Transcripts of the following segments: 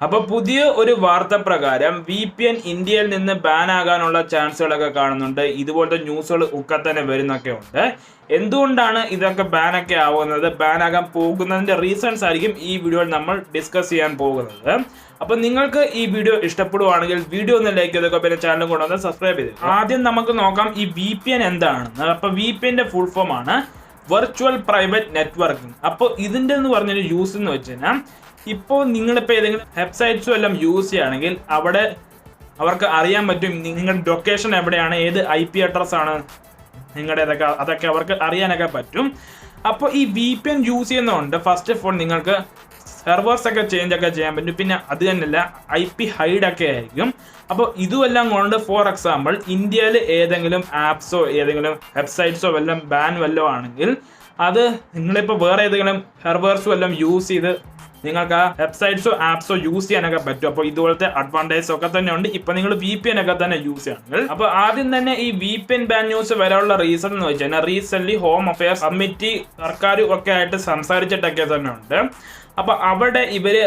അപ്പോൾ പുതിയ ഒരു വാർത്ത പ്രകാരം VPN ഇന്ത്യയിൽ നിന്ന് ബാൻ ആകാനുള്ള ചാൻസുകളൊക്കെ കാണുന്നുണ്ട്. ഇതുപോലത്തെ ന്യൂസുകൾ ഒക്കെ തന്നെ വരുന്നൊക്കെ ഉണ്ട്. എന്തുകൊണ്ടാണ് ഇതൊക്കെ ബാനൊക്കെ ആവുന്നത്, ബാൻ ആകാൻ പോകുന്നതിന്റെ റീസൺസ് ആയിരിക്കും ഈ വീഡിയോയിൽ നമ്മൾ ഡിസ്കസ് ചെയ്യാൻ പോകുന്നത്. അപ്പോൾ നിങ്ങൾക്ക് ഈ വീഡിയോ ഇഷ്ടപ്പെടുവാണെങ്കിൽ വീഡിയോ ഒന്ന് ലൈക്ക് ചെയ്തൊക്കെ പിന്നെ ചാനൽ കൊണ്ടുവന്ന് സബ്സ്ക്രൈബ് ചെയ്ത്. ആദ്യം നമുക്ക് നോക്കാം ഈ VPN എന്താണെന്ന്. അപ്പോൾ VPNന്റെ ഫുൾ ഫോം ആണ് വെർച്വൽ പ്രൈവറ്റ് നെറ്റ്വർക്കിംഗ്. അപ്പോൾ ഇതിൻ്റെ എന്ന് പറഞ്ഞൊരു യൂസ് എന്ന് വെച്ച് കഴിഞ്ഞാൽ ഇപ്പോൾ നിങ്ങളിപ്പോൾ ഏതെങ്കിലും വെബ്സൈറ്റ്സും എല്ലാം യൂസ് ചെയ്യുകയാണെങ്കിൽ അവിടെ അവർക്ക് അറിയാൻ പറ്റും നിങ്ങളുടെ ലൊക്കേഷൻ എവിടെയാണ്, ഏത് IP അഡ്രസ് ആണ് നിങ്ങളുടേതൊക്കെ, അതൊക്കെ അവർക്ക് അറിയാനൊക്കെ പറ്റും. അപ്പോൾ ഈ VPN യൂസ് ചെയ്യുന്നതുകൊണ്ട് ഫസ്റ്റ് ഓഫ് ഓൾ നിങ്ങൾക്ക് സെർവേഴ്സ് ഒക്കെ ചേഞ്ച് ഒക്കെ ചെയ്യാൻ പറ്റും. പിന്നെ അത് തന്നെയല്ല IP ഹൈഡ് ഒക്കെ ആയിരിക്കും. അപ്പോൾ ഇതുമെല്ലാം കൊണ്ട് ഫോർ എക്സാമ്പിൾ ഇന്ത്യയിൽ ഏതെങ്കിലും ആപ്സോ ഏതെങ്കിലും വെബ്സൈറ്റ്സോ വല്ലതും ബാൻ വല്ലതും ആണെങ്കിൽ അത് നിങ്ങളിപ്പോൾ വേറെ ഏതെങ്കിലും സെർവേഴ്സും എല്ലാം യൂസ് ചെയ്ത് നിങ്ങൾക്ക് ആ വെബ്സൈറ്റ്സോ ആപ്സോ യൂസ് ചെയ്യാനൊക്കെ പറ്റും. അപ്പോൾ ഇതുപോലത്തെ അഡ്വാൻറ്റേജ് ഒക്കെ തന്നെ ഉണ്ട് ഇപ്പോൾ നിങ്ങൾ VPN ഒക്കെ തന്നെ യൂസ് ചെയ്യണമെങ്കിൽ. അപ്പോൾ ആദ്യം തന്നെ ഈ VPN ബാൻ ന്യൂസ് വരാനുള്ള റീസൺ എന്ന് വെച്ച് കഴിഞ്ഞാൽ റീസെന്റ് ഹോം അഫയേഴ്സ് കമ്മിറ്റി സർക്കാരും ഒക്കെ ആയിട്ട് സംസാരിച്ചിട്ടൊക്കെ തന്നെ ഉണ്ട്. അപ്പോൾ അവിടെ ഇവര്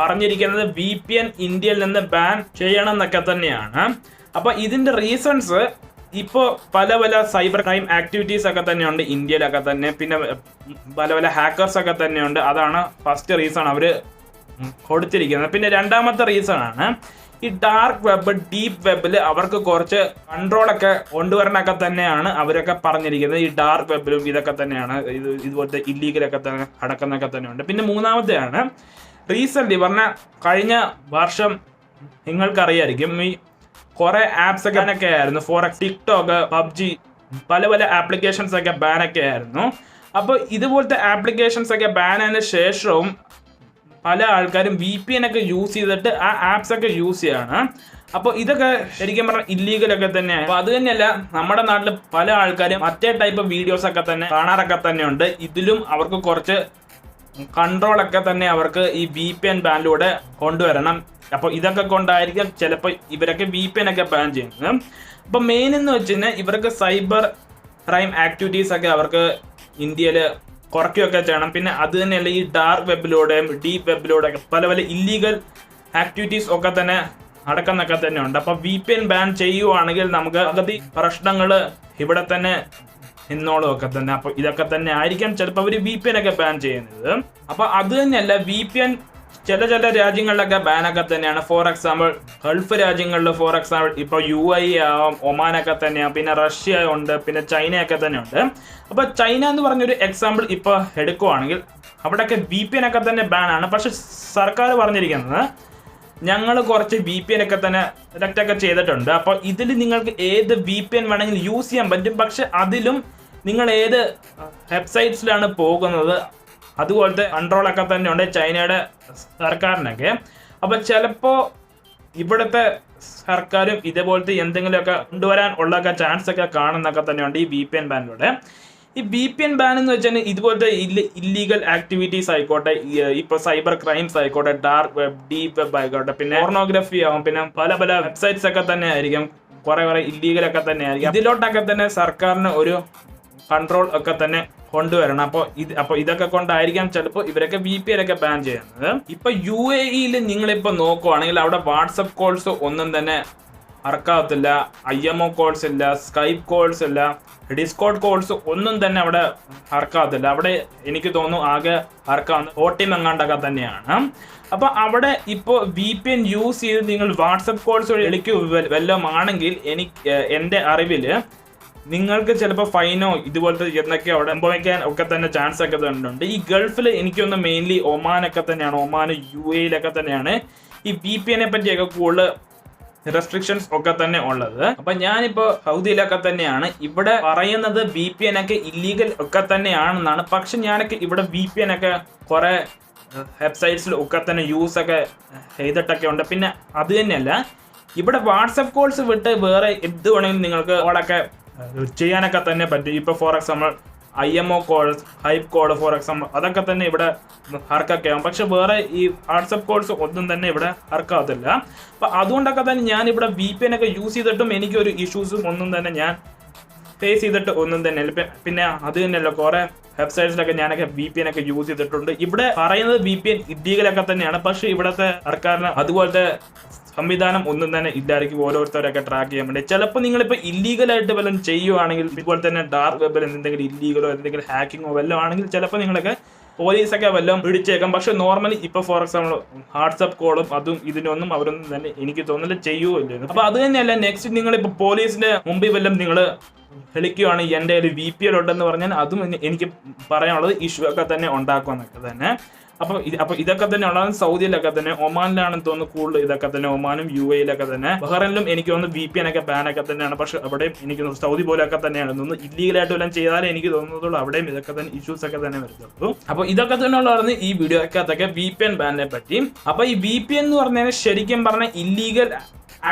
പറഞ്ഞിരിക്കുന്നത് VPN ഇന്ത്യയിൽ നിന്ന് ബാൻ ചെയ്യണം എന്നൊക്കെ തന്നെയാണ്. അപ്പോൾ ഇതിന്റെ റീസൺസ് ഇപ്പോൾ പല സൈബർ ക്രൈം ആക്ടിവിറ്റീസ് ഒക്കെ തന്നെയുണ്ട് ഇന്ത്യയിലൊക്കെ തന്നെ. പിന്നെ പല ഹാക്കേഴ്സ് ഒക്കെ തന്നെയുണ്ട്. അതാണ് ഫസ്റ്റ് റീസൺ അവർ കൊടുത്തിരിക്കുന്നത്. പിന്നെ രണ്ടാമത്തെ റീസൺ ആണ് ഈ ഡാർക്ക് വെബ്, ഡീപ്പ് വെബിൽ അവർക്ക് കുറച്ച് കൺട്രോളൊക്കെ കൊണ്ടുവരാനൊക്കെ തന്നെയാണ് അവരൊക്കെ പറഞ്ഞിരിക്കുന്നത്. ഈ ഡാർക്ക് വെബിലും ഇതൊക്കെ തന്നെയാണ് ഇതുപോലത്തെ ഇല്ലീഗലൊക്കെ തന്നെ അടക്കുന്നൊക്കെ തന്നെയുണ്ട്. പിന്നെ മൂന്നാമത്തെയാണ് റീസെന്റ് പറഞ്ഞ കഴിഞ്ഞ വർഷം നിങ്ങൾക്കറിയായിരിക്കും ഈ കുറെ ആപ്സ് ഒക്കെ ആയിരുന്നു. ഫോർ ടിക്ടോക്ക്, PUBG, പല ആപ്ലിക്കേഷൻസ് ഒക്കെ ബാനൊക്കെ ആയിരുന്നു. അപ്പോൾ ഇതുപോലത്തെ ആപ്ലിക്കേഷൻസ് ഒക്കെ ബാൻ ആയതിനു ശേഷവും പല ആൾക്കാരും VPN ഒക്കെ യൂസ് ചെയ്തിട്ട് ആ ആപ്സ് ഒക്കെ യൂസ് ചെയ്യാണ്. അപ്പോൾ ഇതൊക്കെ ശരിക്കും പറഞ്ഞാൽ ഇല്ലീഗലൊക്കെ തന്നെയാണ്. അപ്പോൾ അത് തന്നെയല്ല നമ്മുടെ നാട്ടിൽ പല ആൾക്കാരും മറ്റേ ടൈപ്പ് വീഡിയോസ് ഒക്കെ തന്നെ കാണാറൊക്കെ തന്നെയുണ്ട്. ഇതിലും അവർക്ക് കുറച്ച് കൺട്രോളൊക്കെ തന്നെ അവർക്ക് ഈ VPN ബാനിലൂടെ കൊണ്ടുവരണം. അപ്പോൾ ഇതൊക്കെ കൊണ്ടായിരിക്കും ചിലപ്പോൾ ഇവരൊക്കെ VPN ഒക്കെ ബാൻ ചെയ്യുന്നത്. അപ്പോൾ മെയിൻ എന്ന് വെച്ച് കഴിഞ്ഞാൽ ഇവർക്ക് സൈബർ ക്രൈം ആക്ടിവിറ്റീസ് ഒക്കെ അവർക്ക് ഇന്ത്യയിൽ കുറയ്ക്കുകയൊക്കെ ചെയ്യണം. പിന്നെ അത് തന്നെയല്ല ഈ ഡാർക്ക് വെബിലൂടെയും ഡീപ്പ് വെബിലൂടെയൊക്കെ പല ഇല്ലീഗൽ ആക്ടിവിറ്റീസ് ഒക്കെ തന്നെ നടക്കുന്നൊക്കെ തന്നെ ഉണ്ട്. അപ്പോൾ VPN ബാൻ ചെയ്യുവാണെങ്കിൽ നമുക്ക് പകുതി പ്രശ്നങ്ങൾ ഇവിടെ തന്നെ ഇന്നോളം ഒക്കെ തന്നെ. അപ്പോൾ ഇതൊക്കെ തന്നെ ആയിരിക്കാം ചിലപ്പോൾ അവർ VPN ഒക്കെ ബാൻ ചെയ്യുന്നത്. അപ്പോൾ അത് തന്നെയല്ല VPN ചില രാജ്യങ്ങളിലൊക്കെ ബാനൊക്കെ തന്നെയാണ്. ഫോർ എക്സാമ്പിൾ ഗൾഫ് രാജ്യങ്ങളിൽ ഫോർ എക്സാമ്പിൾ ഇപ്പോൾ UAE ആവും, ഒമാനൊക്കെ തന്നെയാണ്, പിന്നെ റഷ്യ ഉണ്ട്, പിന്നെ ചൈനയൊക്കെ തന്നെ ഉണ്ട്. അപ്പോൾ ചൈന എന്ന് പറഞ്ഞൊരു എക്സാമ്പിൾ ഇപ്പോൾ എടുക്കുവാണെങ്കിൽ അവിടെയൊക്കെ VPN ഒക്കെ തന്നെ ബാനാണ്. പക്ഷെ സർക്കാർ പറഞ്ഞിരിക്കുന്നത് ഞങ്ങൾ കുറച്ച് VPN ഒക്കെ തന്നെ സെലക്ട് ഒക്കെ ചെയ്തിട്ടുണ്ട്. അപ്പോൾ ഇതിൽ നിങ്ങൾക്ക് ഏത് VPN വേണമെങ്കിലും യൂസ് ചെയ്യാൻ പറ്റും. പക്ഷെ അതിലും നിങ്ങൾ ഏത് വെബ്സൈറ്റ്സിലാണ് പോകുന്നത് അതുപോലത്തെ കൺട്രോളൊക്കെ തന്നെ ഉണ്ട് ചൈനയുടെ സർക്കാരിനൊക്കെ. അപ്പോൾ ചിലപ്പോൾ ഇവിടുത്തെ സർക്കാരും ഇതേപോലത്തെ എന്തെങ്കിലുമൊക്കെ കൊണ്ടുവരാൻ ഉള്ളൊക്കെ ചാൻസ് ഒക്കെ കാണുന്നൊക്കെ തന്നെയുണ്ട് ഈ VPN ബാനിലൂടെ. ഈ VPN ബാൻ എന്ന് വെച്ചാൽ ഇതുപോലത്തെ ഇല്ലീഗൽ ആക്ടിവിറ്റീസ് ആയിക്കോട്ടെ, ഇപ്പോൾ സൈബർ ക്രൈംസ് ആയിക്കോട്ടെ, ഡാർക്ക് വെബ്, ഡീപ്പ് വെബ് ആയിക്കോട്ടെ, പിന്നെ പോർണോഗ്രഫി ആവും, പിന്നെ പല വെബ്സൈറ്റ്സ് ഒക്കെ തന്നെ ആയിരിക്കും, കുറെ ഇല്ലീഗൽ ഒക്കെ തന്നെ ആയിരിക്കും. ഇതിലോട്ടൊക്കെ തന്നെ സർക്കാരിന് ഒരു കൺട്രോൾ ഒക്കെ തന്നെ കൊണ്ടുവരണം. അപ്പോൾ ഇതൊക്കെ കൊണ്ടായിരിക്കാം ചിലപ്പോൾ ഇവരൊക്കെ VPN ഒക്കെ ബാൻ ചെയ്യുന്നത്. ഇപ്പൊ UAE-യിൽ നിങ്ങളിപ്പോ നോക്കുവാണെങ്കിൽ അവിടെ വാട്സപ്പ് കോൾസ് ഒന്നും തന്നെ വർക്കാവത്തില്ല, IMO കോൾസ് ഇല്ല, സ്കൈപ്പ് കോൾസ് ഇല്ല, ഡിസ്കോഡ് കോൾസ് ഒന്നും തന്നെ അവിടെ വർക്കാവത്തില്ല. അവിടെ എനിക്ക് തോന്നുന്നു ആകെ വർക്കാവുന്ന OTM എങ്ങാണ്ടൊക്കെ തന്നെയാണ്. അപ്പൊ അവിടെ ഇപ്പോൾ VPN യൂസ് ചെയ്ത് നിങ്ങൾ വാട്സപ്പ് കോൾസ് വിളിക്കുക വല്ലതും ആണെങ്കിൽ എൻ്റെ അറിവിൽ നിങ്ങൾക്ക് ചിലപ്പോൾ ഫൈനോ ഇതുപോലത്തെ എന്തൊക്കെ അവിടെ സംഭവിക്കാൻ ഒക്കെ തന്നെ ചാൻസ് ഒക്കെ ഉണ്ട്. ഈ ഗൾഫിൽ എനിക്കൊന്ന് മെയിൻലി ഒമാനൊക്കെ തന്നെയാണ്, ഒമാന് UAE-യിലൊക്കെ തന്നെയാണ് ഈ VPN-നെ പറ്റിയൊക്കെ കൂടുതൽ റെസ്ട്രിക്ഷൻസ് ഒക്കെ തന്നെ ഉള്ളത്. അപ്പൊ ഞാനിപ്പോൾ സൗദിയിലൊക്കെ തന്നെയാണ്. ഇവിടെ പറയുന്നത് VPN ഒക്കെ ഇല്ലീഗൽ ഒക്കെ തന്നെയാണെന്നാണ്. പക്ഷെ ഞാനൊക്കെ ഇവിടെ VPN ഒക്കെ കുറെ വെബ്സൈറ്റ്സിൽ ഒക്കെ തന്നെ യൂസ് ഒക്കെ ചെയ്തിട്ടൊക്കെ ഉണ്ട്. പിന്നെ അത് തന്നെയല്ല ഇവിടെ വാട്സപ്പ് കോൾസ് വിട്ട് വേറെ എന്ത് വേണമെങ്കിലും നിങ്ങൾക്ക് കോളൊക്കെ ചെയ്യാനൊക്കെ തന്നെ പറ്റും. ഇപ്പോൾ for example IMO calls, hype call for example അതൊക്കെ തന്നെ ഇവിടെ വർക്കൊക്കെ ആവും. പക്ഷെ വേറെ ഈ വാട്സപ്പ് കോൾസ് ഒന്നും തന്നെ ഇവിടെ വർക്കാവത്തില്ല. അപ്പം അതുകൊണ്ടൊക്കെ തന്നെ ഞാൻ ഇവിടെ VPN ഒക്കെ യൂസ് ചെയ്തിട്ടും എനിക്കൊരു ഇഷ്യൂസും ഒന്നും തന്നെ ഞാൻ ഫേസ് ചെയ്തിട്ട് ഒന്നും തന്നെ. പിന്നെ അത് തന്നെയല്ല, കുറെ വെബ്സൈറ്റ്സിലൊക്കെ ഞാനൊക്കെ VPN ഒക്കെ യൂസ് ചെയ്തിട്ടുണ്ട്. ഇവിടെ പറയുന്നത് VPN ഇല്ലീഗലൊക്കെ തന്നെയാണ്, പക്ഷെ ഇവിടത്തെ സർക്കാരിന് അതുപോലത്തെ സംവിധാനം ഒന്നും തന്നെ ഇല്ലായിരിക്കും ഓരോരുത്തരൊക്കെ ട്രാക്ക് ചെയ്യാൻ വേണ്ടി. ചിലപ്പോൾ നിങ്ങളിപ്പോൾ ഇല്ലീഗലായിട്ട് വല്ലതും ചെയ്യുവാണെങ്കിൽ, ഇതുപോലെ തന്നെ ഡാർക്ക് വെബിൽ എന്തെങ്കിലും ഇല്ലീഗലോ എന്തെങ്കിലും ഹാക്കിങ്ങോ വല്ലതും ആണെങ്കിൽ ചിലപ്പോൾ നിങ്ങളൊക്കെ പോലീസൊക്കെ വല്ലതും പിടിച്ചേക്കാം. പക്ഷെ നോർമലി ഇപ്പൊ ഫോർ എക്സാമ്പിൾ വാട്സ്ആപ്പ് കോളും അതും ഇതിനൊന്നും അവരൊന്നും തന്നെ എനിക്ക് തോന്നുന്നില്ല ചെയ്യുമല്ലോ. അപ്പൊ അത് തന്നെയല്ല, നെക്സ്റ്റ് നിങ്ങളിപ്പോ പോലീസിന്റെ മുമ്പിൽ വല്ലതും നിങ്ങൾ വിളിക്കുകയാണ് എൻ്റെ ഒരു VPN ഉണ്ടെന്ന് പറഞ്ഞാൽ അതും എനിക്ക് പറയാനുള്ളത് ഇഷ്യൂ ഒക്കെ തന്നെ ഉണ്ടാക്കുമെന്നൊക്കെ തന്നെ. അപ്പൊ ഇതൊക്കെ തന്നെ ഉള്ളത് സൗദിയിലൊക്കെ തന്നെ, ഒമാനിലാണെന്ന് തോന്നുന്നു കൂടുതൽ ഇതൊക്കെ തന്നെ, ഒമാനും UAE തന്നെ. ബഹ്റൈനിലും എനിക്ക് തോന്നുന്നു VPN ഒക്കെ ബാൻ ഒക്കെ തന്നെയാണ്. പക്ഷെ അവിടെയും എനിക്ക് തോന്നുന്നു സൗദി പോലെയൊക്കെ തന്നെയാണ് തോന്നുന്നു. ഇല്ലീഗലായിട്ട് വല്ലതും ചെയ്താലേ എനിക്ക് തോന്നുന്നുള്ളൂ അവിടെയും ഇതൊക്കെ തന്നെ ഇഷ്യൂസ് ഒക്കെ തന്നെ വരുത്തുള്ളൂ. അപ്പൊ ഇതൊക്കെ തന്നെ ഉള്ളതാണ് ഈ വീഡിയോക്കകത്തൊക്കെ VPN ബാനിനെ പറ്റി. അപ്പൊ ഈ VPN എന്ന് പറഞ്ഞാൽ ശരിക്കും പറഞ്ഞാൽ ഇല്ലീഗൽ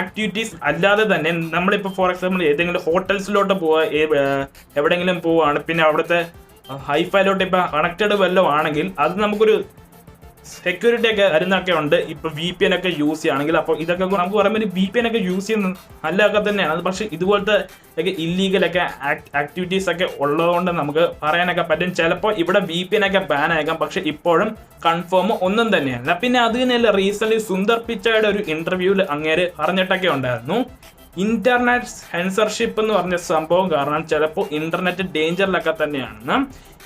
ആക്ടിവിറ്റീസ് അല്ലാതെ തന്നെ നമ്മളിപ്പോ ഫോർ എക്സാമ്പിൾ ഏതെങ്കിലും ഹോട്ടൽസിലോട്ട് പോവാ, എവിടെയെങ്കിലും പോവാണ്, പിന്നെ അവിടുത്തെ ഹൈഫൈലോട്ട് ഇപ്പൊ കണക്റ്റഡ് വല്ലതും ആണെങ്കിൽ അത് നമുക്കൊരു സെക്യൂരിറ്റി ഒക്കെ വരുന്നൊക്കെ ഉണ്ട് ഇപ്പൊ VPN ഒക്കെ യൂസ് ചെയ്യുകയാണെങ്കിൽ. അപ്പോൾ ഇതൊക്കെ നമുക്ക് പറയുമ്പോൾ VPN ഒക്കെ യൂസ് ചെയ്യുന്നത് നല്ലതൊക്കെ തന്നെയാണ്. അത് പക്ഷെ ഇതുപോലത്തെ ഒക്കെ ഇല്ലീഗലൊക്കെ ആക്ടിവിറ്റീസ് ഒക്കെ ഉള്ളതുകൊണ്ട് നമുക്ക് പറയാനൊക്കെ പറ്റും. ചിലപ്പോൾ ഇവിടെ VPN ഒക്കെ ബാൻ ആയേക്കാം, പക്ഷെ ഇപ്പോഴും കൺഫേം ഒന്നും തന്നെയല്ല. പിന്നെ അത് തന്നെയല്ല, റീസെന്റ് സുന്ദർ പിച്ചായുടെ ഒരു ഇന്റർവ്യൂവിൽ അങ്ങേര് പറഞ്ഞിട്ടൊക്കെ ഉണ്ടായിരുന്നു, ഇന്റർനെറ്റ് സെൻസർഷിപ്പ് എന്ന് പറഞ്ഞ സംഭവം കാരണം ചിലപ്പോൾ ഇന്റർനെറ്റ് ഡേഞ്ചറിലൊക്കെ തന്നെയാണ്.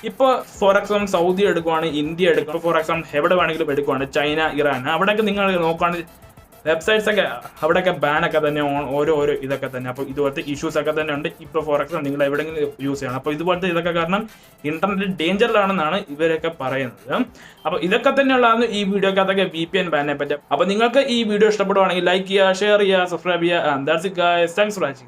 ഇപ്പോൾ ഫോർ എക്സാമ്പിൾ സൗദി എടുക്കുവാണ്, ഇന്ത്യ എടുക്കുക, ഫോർ എക്സാമ്പിൾ എവിടെ വേണമെങ്കിലും എടുക്കുവാണ്, ചൈന, ഇറാൻ, അവിടെയൊക്കെ നിങ്ങൾ നോക്കുകയാണെങ്കിൽ വെബ്സൈറ്റ്സ് ഒക്കെ അവിടെയൊക്കെ ബാനൊക്കെ തന്നെ ഓരോ ഇതൊക്കെ തന്നെ. അപ്പോൾ ഇതുപോലത്തെ ഇഷ്യൂസ് ഒക്കെ തന്നെ ഉണ്ട്. ഇപ്പോൾ ഫോർ എക്സാമ്പിൾ നിങ്ങൾ എവിടെയെങ്കിലും യൂസ് ചെയ്യണം. അപ്പോൾ ഇതുപോലത്തെ ഇതൊക്കെ കാരണം ഇന്റർനെറ്റ് ഡേഞ്ചറിലാണെന്നാണ് ഇവരൊക്കെ പറയുന്നത്. അപ്പോൾ ഇതൊക്കെ തന്നെയുള്ളതാണ് ഈ വീഡിയോക്കകത്തൊക്കെ VPN ബാനിനെ പറ്റി. അപ്പോൾ നിങ്ങൾക്ക് ഈ വീഡിയോ ഇഷ്ടപ്പെടുവാണെങ്കിൽ ലൈക്ക് ചെയ്യുക, ഷെയർ ചെയ്യുക, സബ്സ്ക്രൈബ് ചെയ്യുക. That's it guys, thanks for watching.